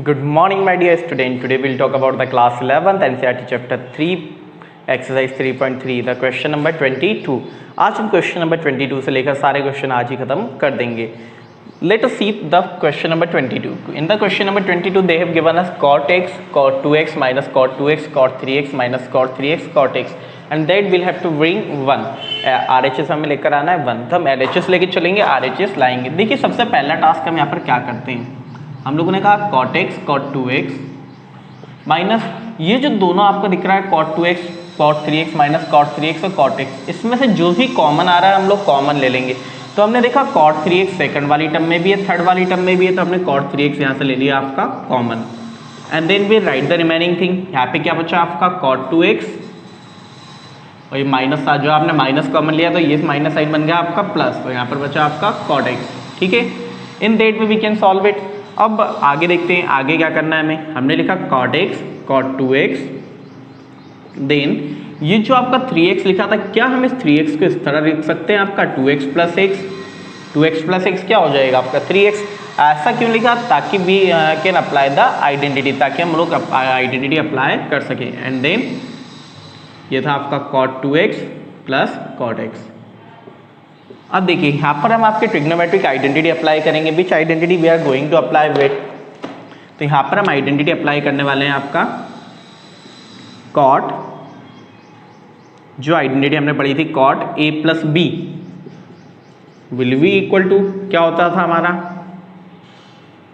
Good morning, my dear student. Today we'll talk about the class 11th NCERT chapter 3, exercise 3.3, the question number 22. आज हम question number 22 से लेकर सारे question आज ही खत्म कर देंगे. Let us see the question number 22. In the question number 22, they have given us cot x, cot 2x minus cot 2x, cot 3x minus cot 3x, cot x, and that we'll have to bring 1. RHS हमें लेकर आना है 1, तो हम LHS लेके चलेंगे, RHS लाएंगे. देखिए सबसे पहला टास्क हम यहाँ पर क्या करते हैं, हम लोगों ने कहा cot x cot 2x minus ये जो दोनों आपको दिख रहा है cot 2x cot 3x minus cot 3x और cot x, इसमें से जो भी कॉमन आ रहा है हम लोग कॉमन ले लेंगे. तो हमने देखा cot 3x सेकंड वाली टर्म में भी है, थर्ड वाली टर्म में भी है, तो हमने cot 3x यहाँ से ले लिया आपका common. And then we write the remaining thing. यहाँ पे क्या बचा आपका cot 2x और ये माइनस था, जो आपने माइनस कॉमन लिया तो ये माइनस साइड बन गया आपका प्लस, तो यहाँ पर बचा आपका cot x. ठीक है, in that way we can solve it. अब आगे देखते हैं आगे क्या करना है हमें. हमने लिखा cot x cot 2x, then ये जो आपका 3x लिखा था, क्या हम इस 3x को इस तरह लिख सकते हैं आपका 2x plus x. 2x plus x क्या हो जाएगा आपका 3x. ऐसा क्यों लिखा, ताकि we can apply the identity, ताकि हम लोग आइडेंटिटी अप्लाई कर सकें. एंड देन ये था आपका cot 2x plus cot x. अब देखिए यहाँ पर हम आपके ट्रिग्नोमेट्रिक आइडेंटिटी अप्लाई करेंगे. Which identity we are going to apply with. तो यहाँ पर हम आइडेंटिटी अप्लाई करने वाले हैं आपका cot, जो आइडेंटिटी हमने पढ़ी थी cot a plus b will be equal to, क्या होता था हमारा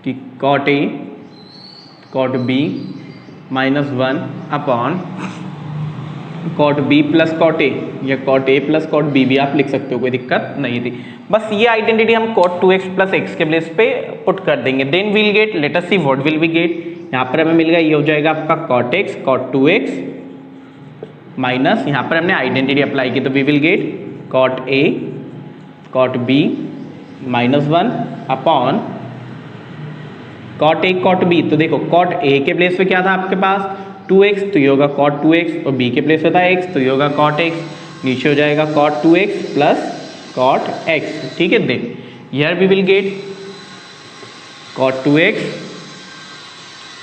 कि cot a cot b minus 1 upon cot b plus cot a, या cot a plus cot b भी आप लिख सकते हो, कोई दिक्कत नहीं थी. बस ये आइडेंटिटी हम cot 2x प्लस x के प्लेस पे पुट कर देंगे. Then will get, let us see what will we get. यहाँ पर हमें मिल गया, ये हो जाएगा आपका cot x cot 2x minus, यहाँ पर हमने आइडेंटिटी अप्लाई की तो we will get cot a cot b minus 1 upon cot a cot b. तो देखो cot a के प्लेस पे क्या था आपके पास 2x, तो ये होगा cot 2x, और b के प्लेस पे था x, तो ये होगा cot x. नीचे हो जाएगा cot 2x plus cot x. ठीक है, then here we will get cot 2x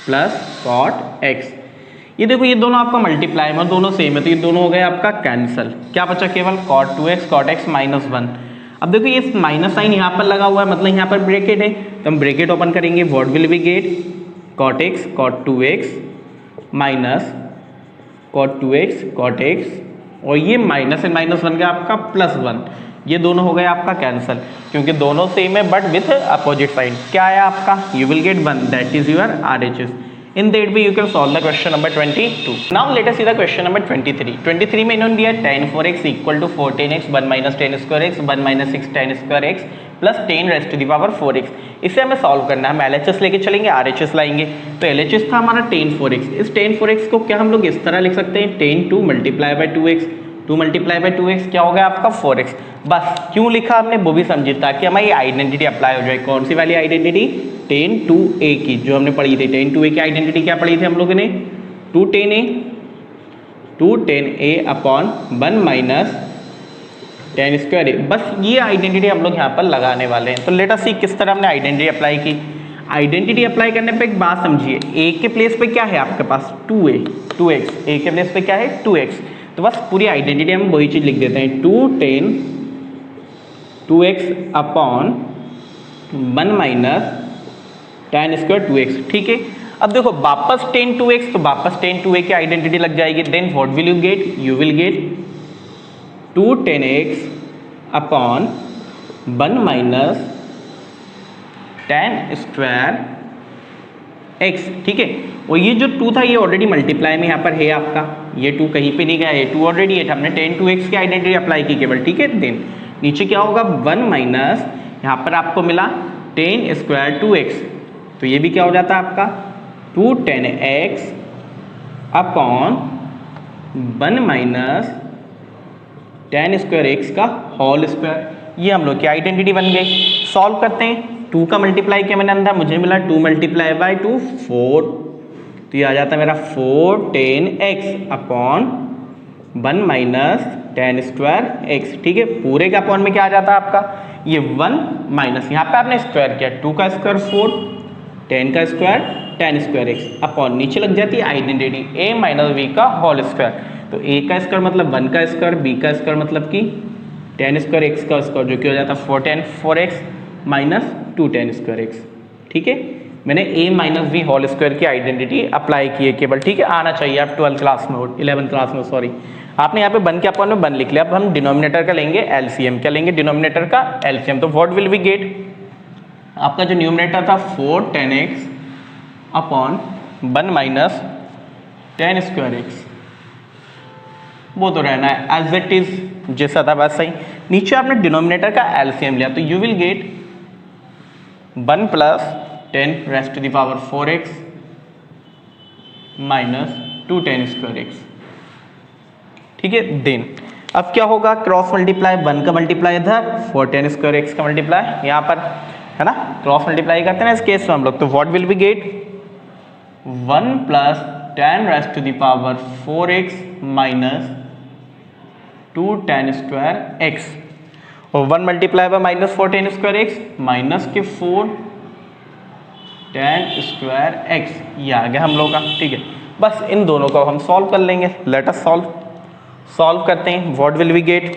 plus cot x. ये देखो ये दोनों आपका मल्टीप्लाई में दोनों सेम है, तो ये दोनों हो गए आपका कैंसिल. क्या बचा केवल cot 2x cot x minus 1. अब देखो ये माइनस साइन यहाँ पर लगा हुआ है, मतलब यहाँ पर ब्रैकेट है, तो हम ब्रैकेट ओपन करेंगे. What will be get cot x cot 2x minus cot 2x cot x, और ये माइनस एंड माइनस 1 का आपका प्लस 1. ये दोनों हो गए आपका कैंसिल, क्योंकि दोनों सेम है बट विथ अपोजिट साइड. क्या आया आपका, you will get 1, that is your RHS. In that way you can solve the question number 22. Now let us see the question number 23. 23 में इन्होंने दिया tan 4x equal to 4 tan x 1 minus tan square x 1 minus 6 tan square x plus 10 raised to the power 4x. इसे हमें solve करना है. हम LHS लेके चलेंगे, RHS लाएंगे. तो LHS था हमारा tan 4x. इस tan 4x को क्या हम लोग इस तरह लिख सकते हैं, tan 2 multiply by 2x. 2 multiply by 2x क्या हो गया आपका 4x. बस क्यों लिखा हमने वो भी समझिए, ताकि हमारी आइडेंटिटी अप्लाई हो जाए. कौन सी वाली आइडेंटिटी, tan 2a की, जो हमने पढ़ी थी. tan 2a की आइडेंटिटी क्या पढ़ी थी हम लोगों ने, 2 tan a upon 1 minus tan square a. बस ये आइडेंटिटी हम लोग यहाँ पर लगाने वाले हैं. तो लेट अस सी किस तरह हमने आइडेंटिटी अप्लाई की. आइडेंटिटी अप्लाई करने पे एक बात समझिए, a के प्लेस पे क्या है आपके पास 2a 2x, a के प्लेस पे क्या है 2x. तो बस पूरी आइडेंटिटी हम वही चीज़ लिख देते हैं, 2 tan 2x upon 1 minus tan square 2x. ठीक है, अब देखो वापस tan 2x, तो वापस tan 2a की आइडेंटिटी लग जाएगी. Then what will you get, you will get 2 tan x upon 1 minus tan square x. ठीक है, और ये जो 2 था ये ऑलरेडी मल्टीप्लाई में यहाँ पर है आपका, ये 2 कहीं पे नहीं गया, ये 2 ऑलरेडी है. हमने tan 2x की आइडेंटिटी अप्लाई की केवल. ठीक है, देन नीचे क्या होगा 1 माइनस, यहाँ पर आपको मिला tan स्क्वायर 2x, तो ये भी क्या हो जाता है आपका 2 tan x upon 1 minus tan square x का होल स्क्वायर. ये हम लोग की आइडेंटिटी बन गई. सॉल्व करते हैं. 2 का मल्टीप्लाई किया मैंने अंदर, मुझे मिला 2 मल्टीप्लाई बाई 2 4, तो ये आ जाता है मेरा 4 tan x upon 1 minus tan square x. ठीक है, पूरे के अपॉन में क्या आ जाता है आपका, ये 1 माइनस यहाँ पे आपने स्क्वायर किया, 2 का स्क्वायर 4 10 का square tan square x upon नीचे लग जाती है आइडेंटिटी a माइनस बी का होल स्क्वायर। तो a का स्क्वायर मतलब 1 का स्क्वायर, b का स्क्वायर मतलब कि tan स्क्वायर x का स्क्वायर जो कि हो जाता है 4tan 4x minus 2tan square x. ठीक है, मैंने a minus b whole square की आइडेंटिटी अप्लाई की है केवल। ठीक है, आना चाहिए आप 12 क्लास में, 11 क्लास में सॉरी। आपने यहाँ पे 1 के अपॉन में 1 लिख लिया। अब हम डिनोमिनेटर का लेंगे एलसीएम। क्या लेंगे? डिनोमिनेटर का एलसीएम। तो व्हाट विल वी गेट? आपका जो न्यूमिनेटर था 4 tan x upon 1 minus tan square x, वो तो रहना है एज इट इज, जैसा था बस सही। नीचे आपने डिनोमिनेटर का एलसीएम लिया तो you will get 1 plus 10 raised to the power 4x minus 2 tan square x. ठीक है, देन अब क्या होगा? क्रॉस मल्टीप्लाई, 1 का मल्टीप्लाई इधर, 4 tan स्क्वायर एक्स का मल्टीप्लाई यहाँ पर, है ना? क्रॉस मल्टीप्लाई करते हैं ना इस केस में हम लोग। तो what will be get? 1 plus 10 raised to the power 4x minus 2 tan square x, और 1 multiply by minus 4 tan square x minus के 4 tan स्क्वायर एक्स, ये आ गया हम लोग का। ठीक है, बस इन दोनों को हम सॉल्व कर लेंगे। लेट अस सॉल्व करते हैं। What will we get?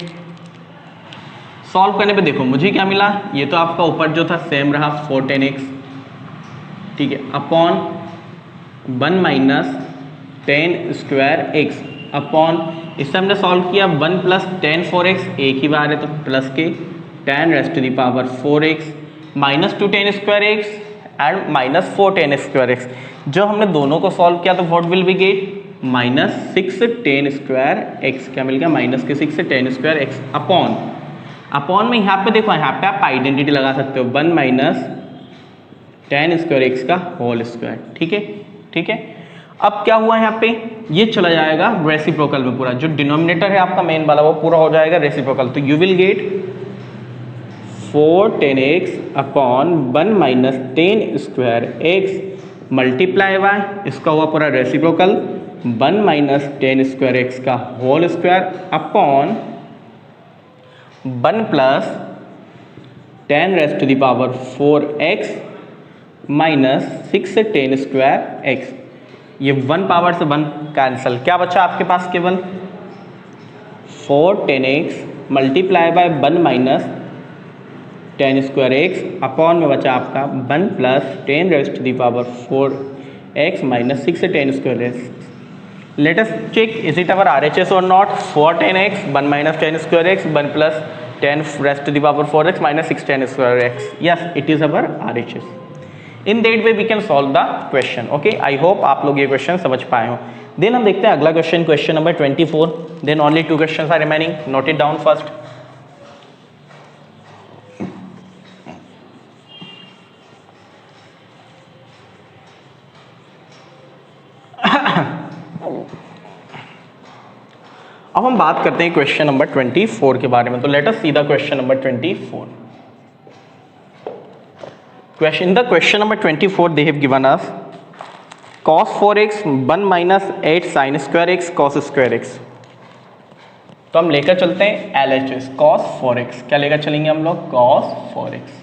Solve करने पे देखो मुझे क्या मिला, ये तो आपका ऊपर जो था सेम रहा 4 tan x, ठीक है, upon 1 minus 10 square x upon, इससे हमने सॉल्व किया 1 प्लस 10 4x, एक ही बार है तो प्लस के 10 raised to the power 4x minus 2 tan square x and minus 4 tan square x. जो हमने दोनों को सॉल्व किया तो what will be get? Minus 6 tan square x. क्या मिल गया? माइनस के 6 tan स्क्वायर एक्स अपॉन में यहाँ पे देखो, यहाँ पे आप आइडेंटिटी लगा सकते हो 1 माइनस 10 स्क्वायर एक्स का होल स्क्वायर। ठीक है, ठीक है। अब क्या हुआ यहाँ पे? ये चला जाएगा रेसिप्रोकल में, पूरा जो डिनोमिनेटर है आपका मेन वाला वो पूरा हो जाएगा रेसिप्रोकल। तो you will get 4 tan x upon 1 minus 10 square x multiply by, इसका हुआ पूरा रेसिप्रोकल 1 माइनस 10 स्क्वायर एक्स का whole square upon 1 plus 10 raised to the power 4x minus 6 tan square x. ये 1 पावर से 1 कैंसिल, क्या बचा आपके पास? केवल 4 tan x multiply by 1 minus 10 square x upon में बचा आपका 1 plus 10 raised to the power 4x minus 6 tan square x. Let us check, is it our RHS or not? 4 tan x, 1 minus 10 square x, 1 plus 10 raised to the power 4x minus 6 tan square x. Yes, it is our RHS. In that way we can solve the question. Okay, I hope आप लोग ये question समझ पाए हो। Then हम देखते हैं अगला question, question number 24. Then only 2 questions are remaining. Note it down first. अब हम बात करते हैं क्वेश्चन नंबर 24 के बारे में। तो late us see the question number 24। Question, in the question number 24 they have given us cos 4x 1 minus 8 sin square x cos square x। तो हम लेकर चलते हैं LHS cos 4x। क्या लेकर चलेंगे हम लोग? cos 4x।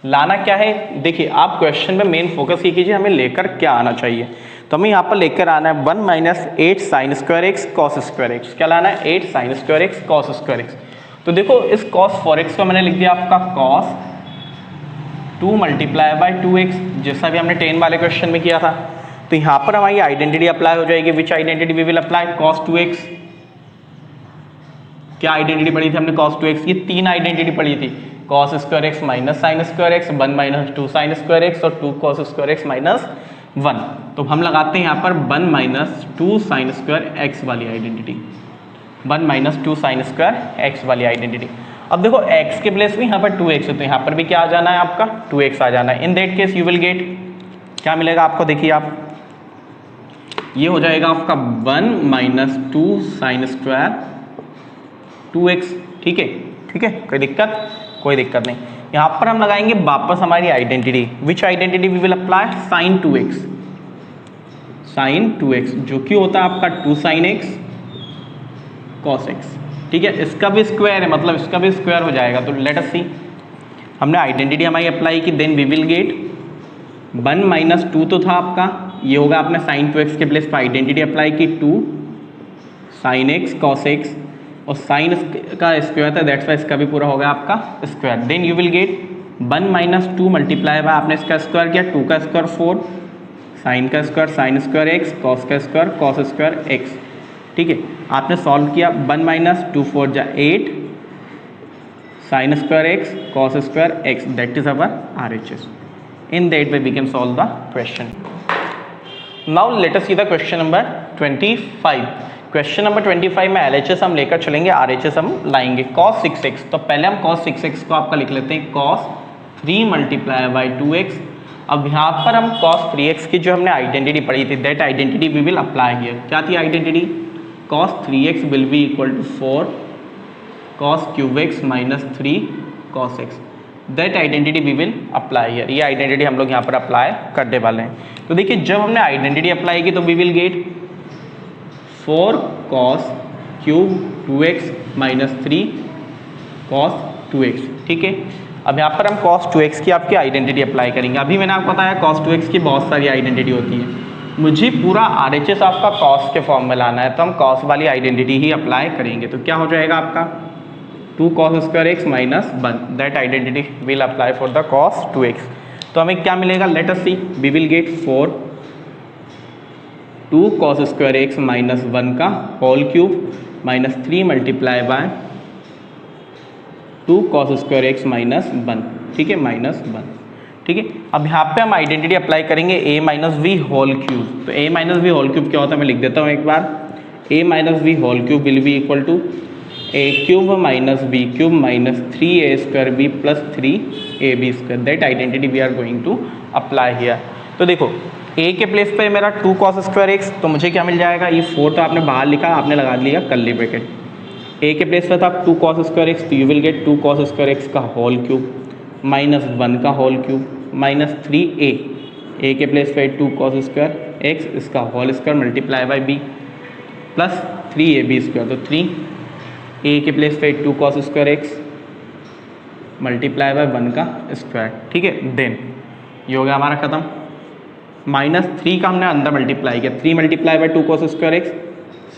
लाना क्या है? देखिए आप क्वेश्चन में मेन फोकस ये कीजिए हमें लेकर क्या आना चाहिए। तो हमें यहाँ पर लेकर आना है 1 minus 8 sign square x cos square x. क्या लाना है? 8 sign square x cos square x. तो देखो इस cos 4x को मैंने लिख दिया आपका cos 2 मल्टीप्लाई बाय 2x, जैसा भी हमने 10 वाले क्वेश्चन में किया था। तो यहाँ पर हमारी आइडेंटिटी अप्लाई हो जाएगी। Which identity we will apply? cos 2x। क्या आइडेंटिटी पढ़ी थी हमने? cos 2x। ये 3 आइडेंटिटी पढ़ी थी, cos square x minus sign square x, 1 minus 2 sign square x और 2 cos स्क्वायर एक्स माइनस 1। तो हम लगाते हैं यहाँ पर 1 माइनस 2 साइन स्क्वायर एक्स वाली identity, 1 minus 2 sign square x वाली आइडेंटिटी। अब देखो x के प्लेस में यहाँ पर 2x है तो यहाँ पर भी क्या आ जाना है आपका? 2x आ जाना है। In that case you will gate, क्या मिलेगा आपको? देखिए आप, ये हो जाएगा आपका 1 माइनस 2 साइन स्क्वायर 2x। ठीक है, ठीक है, कोई दिक्कत? कोई दिक्कत नहीं। यहाँ पर हम लगाएंगे वापस हमारी identity. Which identity we will apply? Sine 2x, sine 2x जो कि होता है आपका 2 साइन x cos x। ठीक है, इसका भी स्क्वायर है, मतलब इसका भी स्क्वायर हो जाएगा। तो लेट अस सी, हमने आइडेंटिटी हमारी अप्लाई की, then we will get 1 minus 2 तो था आपका, ये होगा आपने साइन 2x के प्लेस पर आइडेंटिटी अप्लाई की 2 साइन एक्स कॉस एक्स, और साइन का स्क्वायर था दैट्स वाई इसका भी पूरा होगा आपका square. Then you will get 1 minus 2 multiply by आपने इसका स्क्वायर किया 2 का स्क्वायर 4 साइन का square sine square x cos का स्क्वायर कॉस स्क्वायर एक्स। ठीक है, आपने सॉल्व किया 1 माइनस 2 4 जा 8 sign square x cos square x, that is our RHS। In that way we can solve the question. Now let us see the question number 25. Question number 25 में LHS हम लेकर चलेंगे, RHS हम लाएंगे cos 6x। तो पहले हम cos 6x को आपका लिख लेते हैं cos 3 मल्टीप्लाई बाई 2x। अब यहाँ पर हम cos 3x की जो हमने आइडेंटिटी पढ़ी थी that identity we will apply here. क्या थी identity? cos 3x will be equal to 4 cos cube x minus 3 cos x। That identity we will apply here. ये आइडेंटिटी हम लोग यहाँ पर अप्लाई करने वाले हैं। तो देखिए जब हमने आइडेंटिटी अप्लाई की तो we will get 4 cos cube 2x minus 3 cos 2x। ठीक है, अब यहाँ पर हम cos 2x की आपकी आइडेंटिटी अप्लाई करेंगे। अभी मैंने आपको बताया cos 2x की बहुत सारी आइडेंटिटी होती है, मुझे पूरा RHS आपका cos के फॉर्म में लाना है तो हम cos वाली आइडेंटिटी ही अप्लाई करेंगे। तो क्या हो जाएगा आपका 2 cos square x minus 1, that identity will apply for the cos 2x। तो हमें क्या मिलेगा? Let us see, we will get 4 2 cos square x minus 1 का whole cube minus 3 multiply by 2 cos square x minus 1। ठीक है, minus 1। ठीक है, अब यहाँ पे हम आइडेंटिटी अप्लाई करेंगे a minus b whole cube. तो a minus b whole cube क्या होता है मैं लिख देता हूँ एक बार। a minus b whole cube will be equal to a cube minus b cube minus 3a square b plus 3ab square. That identity we are going to apply here. तो देखो a के प्लेस पे मेरा 2 cos square x, तो मुझे क्या मिल जाएगा? ये 4 तो आपने बाहर लिखा, आपने लगा लिया कर्ली ब्रैकेट। a के प्लेस पे था 2 cos स्क्वायर एक्स, तो you will get 2 cos square x का होल क्यूब माइनस 1 का whole cube minus 3a। a के प्लेस पे 2 cos स्क्वायर एक्स इसका whole square multiply by b plus 3ab square. तो 3 a के प्लेस पे 2 cos square x multiply by 1 का square. ठीक है, देन ये हो गया हमारा खत्म। माइनस 3 का हमने अंदर मल्टीप्लाई किया, 3 multiply by 2 cos square x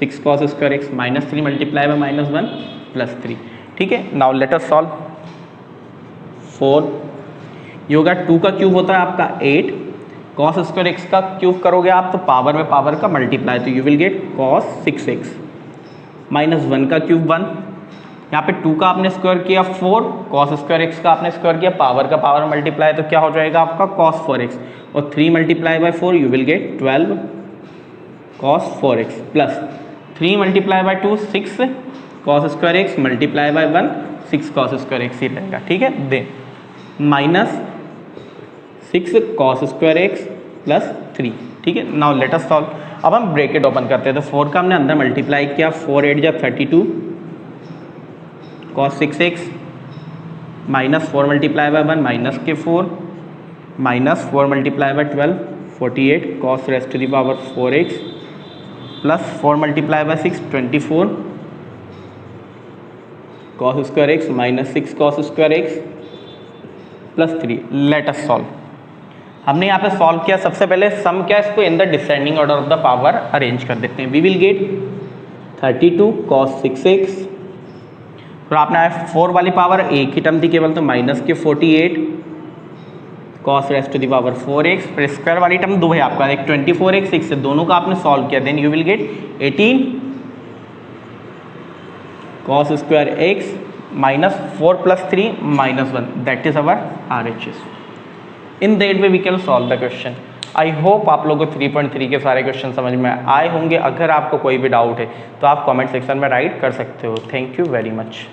6 cos square x minus 3 multiply by minus 1 plus 3। ठीक है, नाउ लेट अस सॉल्व। 4 ये होगा 2 का क्यूब होता है आपका 8 cos स्क्वायर एक्स का क्यूब करोगे आप तो पावर में पावर का मल्टीप्लाई, तो you will gate cos 6x minus 1 का क्यूब 1। यहाँ पे 2 का आपने स्क्वायर किया 4 cos स्क्वायर एक्स का आपने स्क्वायर किया पावर का पावर मल्टीप्लाई, तो क्या हो जाएगा आपका cos 4x और 3 multiply by 4 you will get 12 cos 4x plus 3 multiply by 2 6 cos square x multiply by 1 6 cos square x ही रहेगा। ठीक है, then minus 6 cos square x plus 3। ठीक है, नाउ लेट अस सॉल्व। अब हम ब्रैकेट ओपन करते हैं, तो 4 का हमने अंदर मल्टीप्लाई किया 4 8 जा 32 cos 6x minus 4 multiply by 1 minus के 4 minus 4 multiply by 12 48 cos raised to the power 4x plus 4 multiply by 6 24 cos square x minus 6 cos square x plus 3। Let us solve. हमने यहाँ पे सॉल्व किया, सबसे पहले सम क्या इसको in the descending order of the power arrange कर देते हैं। We will gate 32 cos 6x, फिर आपने आया 4 वाली पावर एक ही टर्म थी केवल तो माइनस के 48 cos raised to the power 4x, फिर स्क्वायर वाली टर्म 2 है आपका एक 24x 6 से, दोनों का आपने सॉल्व किया then you will get 18 cos square x minus 4 plus 3 minus 1, that is our RHS। In that way we can solve the question. I hope आप लोगों को 3.3 के सारे क्वेश्चन समझ में आए होंगे। अगर आपको कोई भी डाउट है तो आप कमेंट सेक्शन में राइट कर सकते हो। Thank you very much.